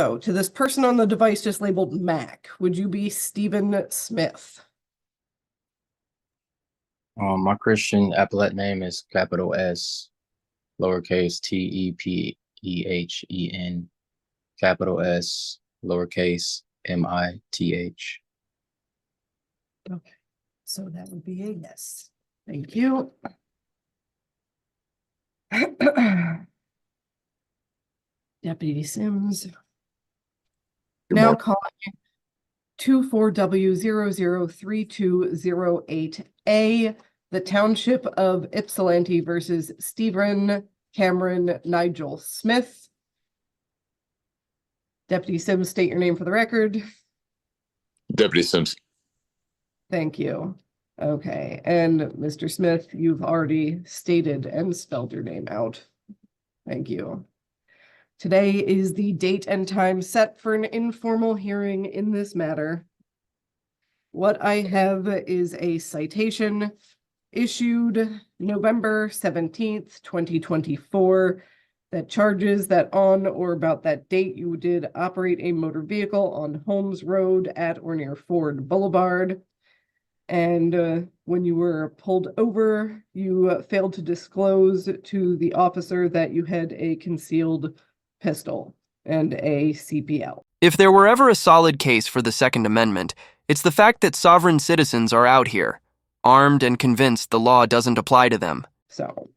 So, to this person on the device just labeled Mac, would you be Stephen Smith? My Christian appellate name is capital S, lowercase Tepehen, capital S, lowercase Mith. Okay, so that would be a yes. Thank you. Deputy Sims. Now calling 24W003208A, the Township of Ypsilanti versus Stephen Cameron Nigel Smith. Deputy Sims, state your name for the record. Deputy Sims. Thank you. Okay, and Mr. Smith, you've already stated and spelled your name out. Thank you. Today is the date and time set for an informal hearing in this matter. What I have is a citation issued November 17th, 2024, that charges that on or about that date you did operate a motor vehicle on Holmes Road at or near Ford Boulevard. And when you were pulled over, you failed to disclose to the officer that you had a concealed pistol and a CPL. If there were ever a solid case for the Second Amendment, it's the fact that sovereign citizens are out here, armed and convinced the law doesn't apply to them. So,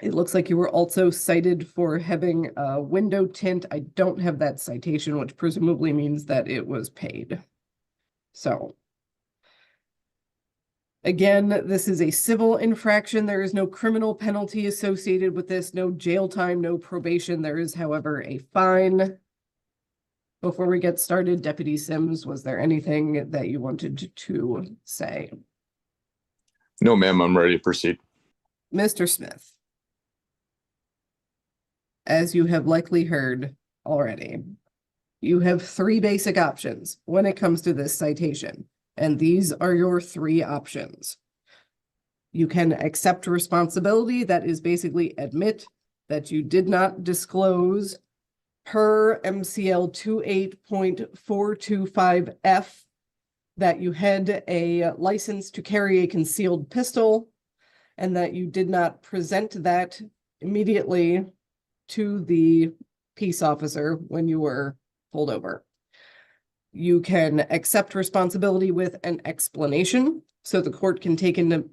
it looks like you were also cited for having a window tint. I don't have that citation, which presumably means that it was paid. So, again, this is a civil infraction. There is no criminal penalty associated with this, no jail time, no probation. There is, however, a fine. Before we get started, Deputy Sims, was there anything that you wanted to say? No, ma'am, I'm ready to proceed. Mr. Smith, as you have likely heard already, you have three basic options when it comes to this citation. And these are your three options. You can accept responsibility, that is basically admit that you did not disclose per MCL 28.425F that you had a license to carry a concealed pistol and that you did not present that immediately to the peace officer when you were pulled over. You can accept responsibility with an explanation, so the court can take into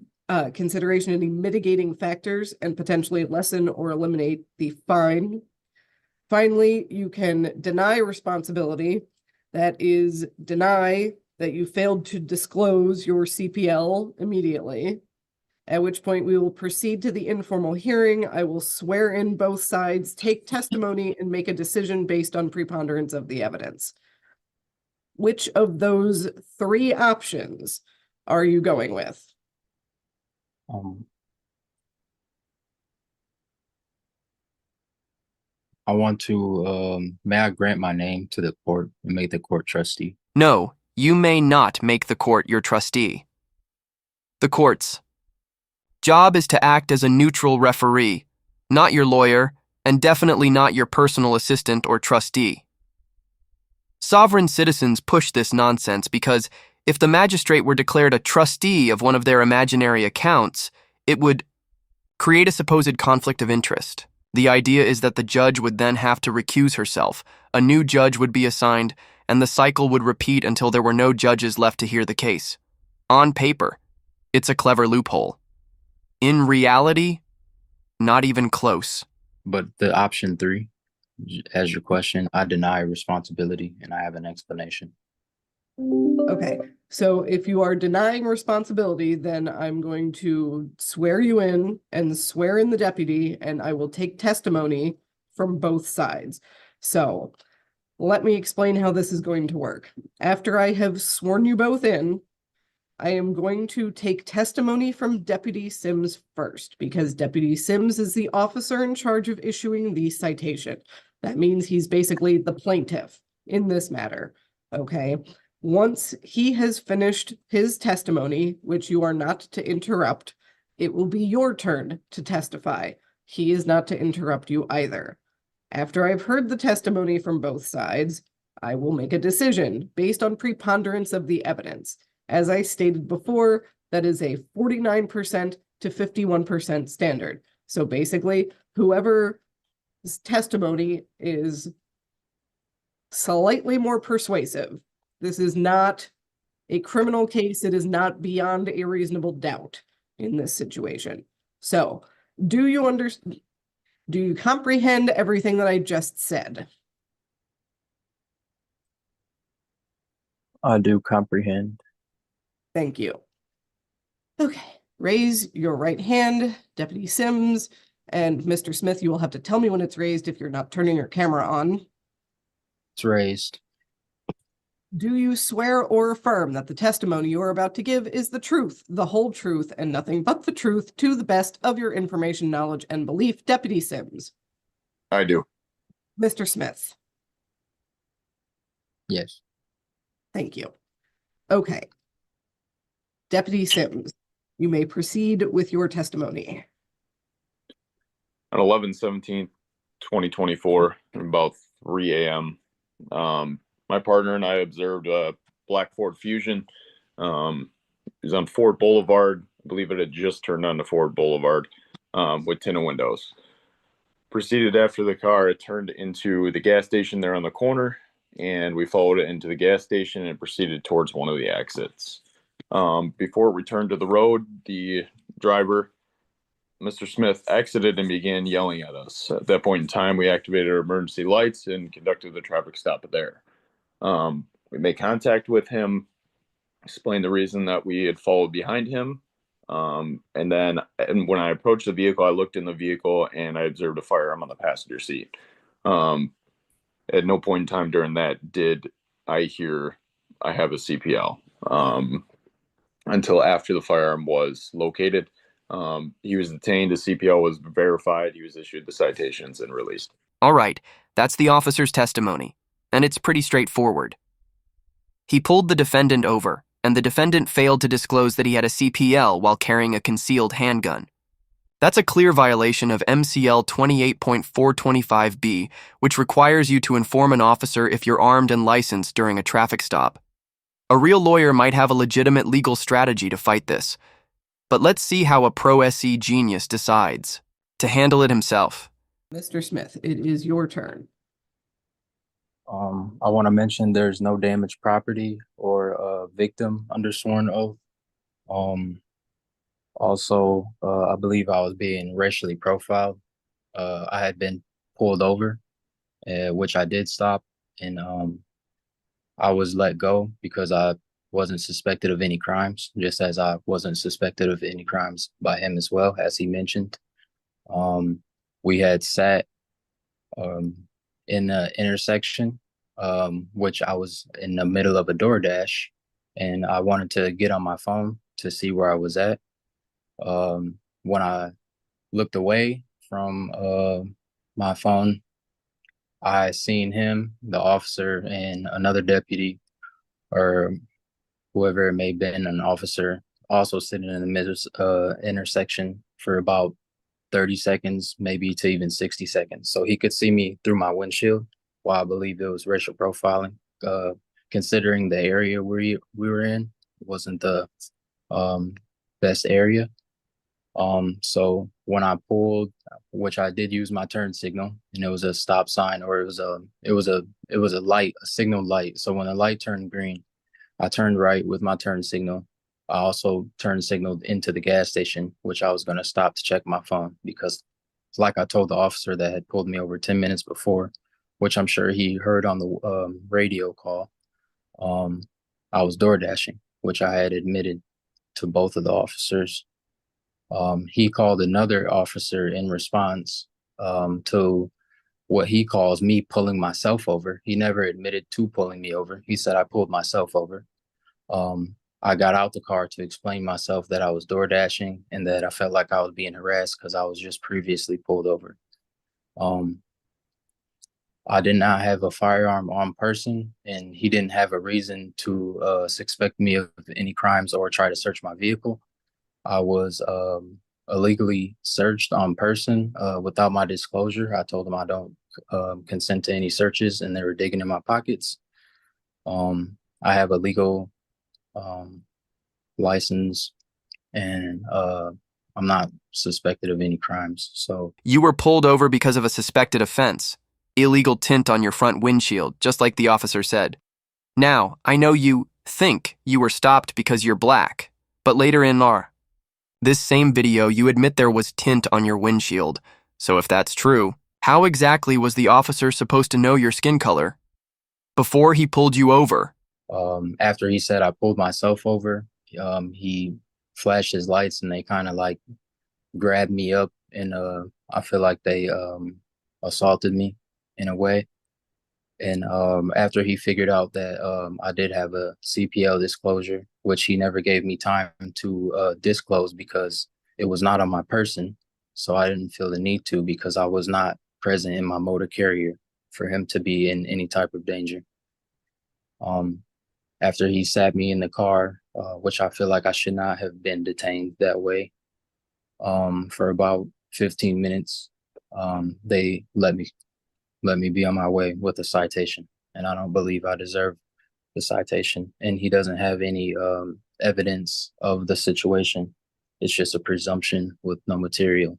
consideration any mitigating factors and potentially lessen or eliminate the fine. Finally, you can deny responsibility, that is, deny that you failed to disclose your CPL immediately, at which point we will proceed to the informal hearing. I will swear in both sides, take testimony, and make a decision based on preponderance of the evidence. Which of those three options are you going with? I want to, may I grant my name to the court and make the court trustee? No, you may not make the court your trustee. The court's job is to act as a neutral referee, not your lawyer, and definitely not your personal assistant or trustee. Sovereign citizens push this nonsense because if the magistrate were declared a trustee of one of their imaginary accounts, it would create a supposed conflict of interest. The idea is that the judge would then have to recuse herself, a new judge would be assigned, and the cycle would repeat until there were no judges left to hear the case. On paper, it's a clever loophole. In reality, not even close. But the option 3, as your question, I deny responsibility and I have an explanation. Okay, so if you are denying responsibility, then I'm going to swear you in and swear in the deputy, and I will take testimony from both sides. So let me explain how this is going to work. After I have sworn you both in, I am going to take testimony from Deputy Sims first, because Deputy Sims is the officer in charge of issuing the citation. That means he's basically the plaintiff in this matter, okay? Once he has finished his testimony, which you are not to interrupt, it will be your turn to testify. He is not to interrupt you either. After I've heard the testimony from both sides, I will make a decision based on preponderance of the evidence. As I stated before, that is a 49% to 51% standard. So basically, whoever's testimony is slightly more persuasive. This is not a criminal case. It is not beyond a reasonable doubt in this situation. So, do you understand? Do you comprehend everything that I just said? I do comprehend. Thank you. Okay, raise your right hand, Deputy Sims, and Mr. Smith, you will have to tell me when it's raised if you're not turning your camera on. It's raised. Do you swear or affirm that the testimony you are about to give is the truth, the whole truth, and nothing but the truth to the best of your information, knowledge, and belief, Deputy Sims? I do. Mr. Smith? Yes. Thank you. Okay. Deputy Sims, you may proceed with your testimony. On 11/17/2024, about 3 a.m., my partner and I observed a black Ford Fusion. It was on Ford Boulevard. I believe it had just turned onto Ford Boulevard with tinted windows. Proceeded after the car. It turned into the gas station there on the corner, and we followed it into the gas station and proceeded towards one of the exits. Before it returned to the road, the driver, Mr. Smith, exited and began yelling at us. At that point in time, we activated our emergency lights and conducted the traffic stop there. We made contact with him, explained the reason that we had followed behind him. And when I approached the vehicle, I looked in the vehicle and I observed a firearm on the passenger seat. At no point in time during that did I hear I have a CPL until after the firearm was located. He was detained. The CPL was verified. He was issued the citations and released. All right, that's the officer's testimony, and it's pretty straightforward. He pulled the defendant over, and the defendant failed to disclose that he had a CPL while carrying a concealed handgun. That's a clear violation of MCL 28.425B, which requires you to inform an officer if you're armed and licensed during a traffic stop. A real lawyer might have a legitimate legal strategy to fight this, but let's see how a pro-SE genius decides to handle it himself. Mr. Smith, it is your turn. I want to mention there's no damaged property or victim under sworn oath. Also, I believe I was being racially profiled. I had been pulled over, which I did stop, and I was let go because I wasn't suspected of any crimes, just as I wasn't suspected of any crimes by him as well, as he mentioned. We had sat in the intersection, which I was in the middle of a DoorDash, and I wanted to get on my phone to see where I was at. When I looked away from my phone, I seen him, the officer, and another deputy, or whoever it may have been, an officer, also sitting in the middle intersection for about 30 seconds, maybe to even 60 seconds. So he could see me through my windshield. While I believe it was racial profiling, considering the area we were in, it wasn't the best area. So when I pulled, which I did use my turn signal, and it was a stop sign, or it was a light, a signal light. So when the light turned green, I turned right with my turn signal. I also turn signaled into the gas station, which I was going to stop to check my phone because, like I told the officer that had pulled me over 10 minutes before, which I'm sure he heard on the radio call, I was door dashing, which I had admitted to both of the officers. He called another officer in response to what he calls me pulling myself over. He never admitted to pulling me over. He said I pulled myself over. I got out the car to explain myself that I was door dashing and that I felt like I was being harassed because I was just previously pulled over. I did not have a firearm on person, and he didn't have a reason to suspect me of any crimes or try to search my vehicle. I was illegally searched on person without my disclosure. I told him I don't consent to any searches, and they were digging in my pockets. I have a legal license, and I'm not suspected of any crimes. So You were pulled over because of a suspected offense. Illegal tint on your front windshield, just like the officer said. Now, I know you think you were stopped because you're black, but later in this same video, you admit there was tint on your windshield. So if that's true, how exactly was the officer supposed to know your skin color before he pulled you over? after he said I pulled myself over, he flashed his lights, and they kind of like grabbed me up, and I feel like they assaulted me in a way. And after he figured out that I did have a CPL disclosure, which he never gave me time to disclose because it was not on my person. So I didn't feel the need to, because I was not present in my motor carrier for him to be in any type of danger. After he sat me in the car, which I feel like I should not have been detained that way, for about 15 minutes, they let me be on my way with a citation, and I don't believe I deserve the citation. And he doesn't have any evidence of the situation. It's just a presumption with no material.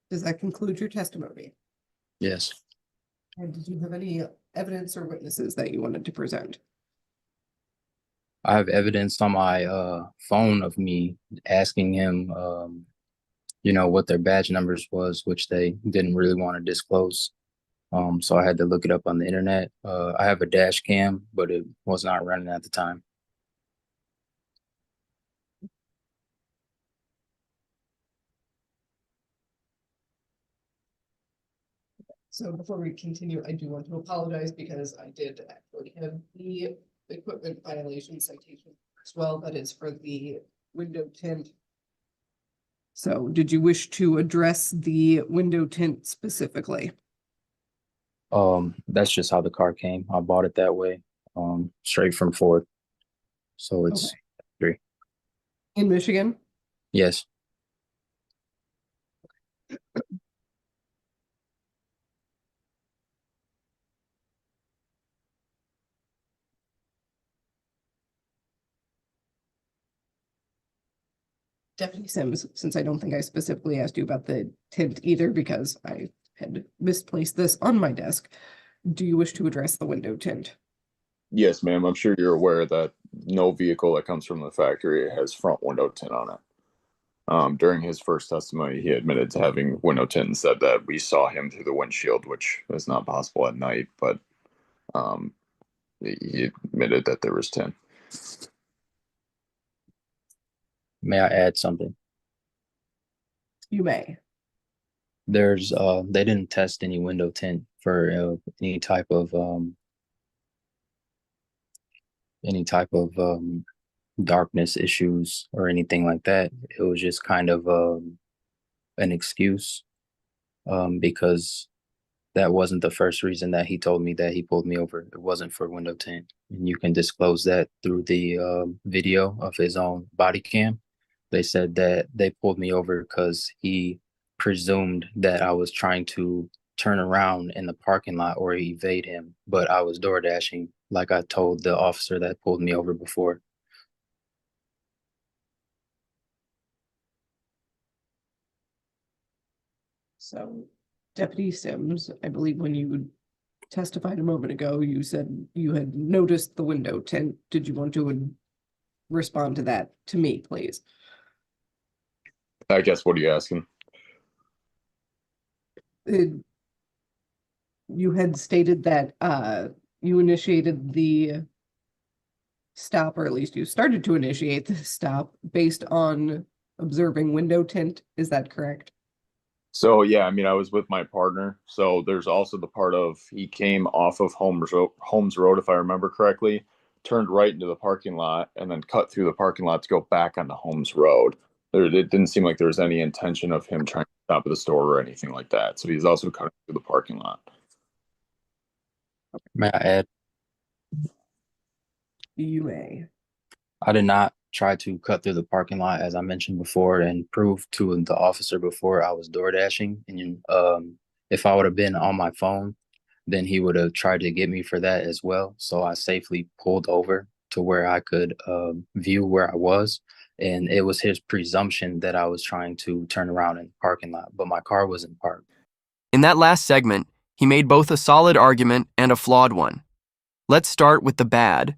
Does that conclude your testimony? Yes. And did you have any evidence or witnesses that you wanted to present? I have evidence on my phone of me asking him, what their badge numbers was, which they didn't really want to disclose. So I had to look it up on the internet. I have a dash cam, but it was not running at the time. So before we continue, I do want to apologize because I did actually have the equipment violation citation as well. That is for the window tint. So did you wish to address the window tint specifically? That's just how the car came. I bought it that way, straight from Ford. So it's free. In Michigan? Yes. Deputy Sims, since I don't think I specifically asked you about the tint either because I had misplaced this on my desk, do you wish to address the window tint? Yes, ma'am. I'm sure you're aware that no vehicle that comes from the factory has front window tint on it. During his first testimony, he admitted to having window tint and said that we saw him through the windshield, which is not possible at night, but he admitted that there was tint. May I add something? You may. There's they didn't test any window tint for any type of darkness issues or anything like that. It was just kind of an excuse, because that wasn't the first reason that he told me that he pulled me over. It wasn't for window tint, and you can disclose that through the video of his own body cam. They said that they pulled me over because he presumed that I was trying to turn around in the parking lot or evade him, but I was door dashing, like I told the officer that pulled me over before. So, Deputy Sims, I believe when you testified a moment ago, you said you had noticed the window tint. Did you want to respond to that to me, please? I guess, what are you asking? You had stated that you initiated the stop, or at least you started to initiate the stop based on observing window tint. Is that correct? So yeah, I mean, I was with my partner. So there's also the part of he came off of Holmes Road, if I remember correctly, turned right into the parking lot, and then cut through the parking lot to go back onto Holmes Road. It didn't seem like there was any intention of him trying to stop at the store or anything like that. So he's also cutting through the parking lot. May I add? You may. I did not tried to cut through the parking lot, as I mentioned before, and prove to the officer before I was door dashing. And if I would have been on my phone, then he would have tried to get me for that as well. So I safely pulled over to where I could view where I was. And it was his presumption that I was trying to turn around in the parking lot, but my car wasn't parked. In that last segment, he made both a solid argument and a flawed one. Let's start with the bad.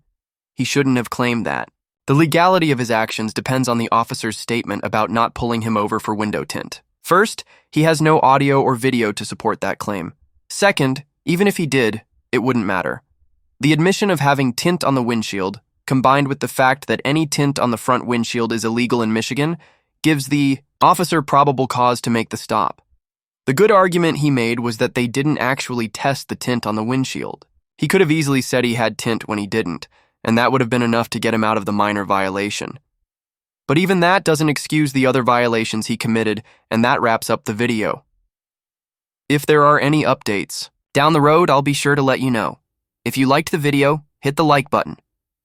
He shouldn't have claimed that. The legality of his actions depends on the officer's statement about not pulling him over for window tint. First, he has no audio or video to support that claim. Second, even if he did, it wouldn't matter. The admission of having tint on the windshield, combined with the fact that any tint on the front windshield is illegal in Michigan, gives the officer probable cause to make the stop. The good argument he made was that they didn't actually test the tint on the windshield. He could have easily said he had tint when he didn't, and that would have been enough to get him out of the minor violation. But even that doesn't excuse the other violations he committed, and that wraps up the video. If there are any updates, down the road I'll be sure to let you know. If you liked the video, hit the like button.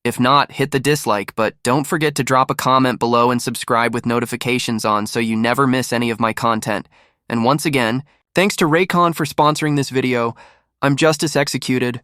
If not, hit the dislike, but don't forget to drop a comment below and subscribe with notifications on so you never miss any of my content. And once again, thanks to Raycon for sponsoring this video. I'm Justice Executed.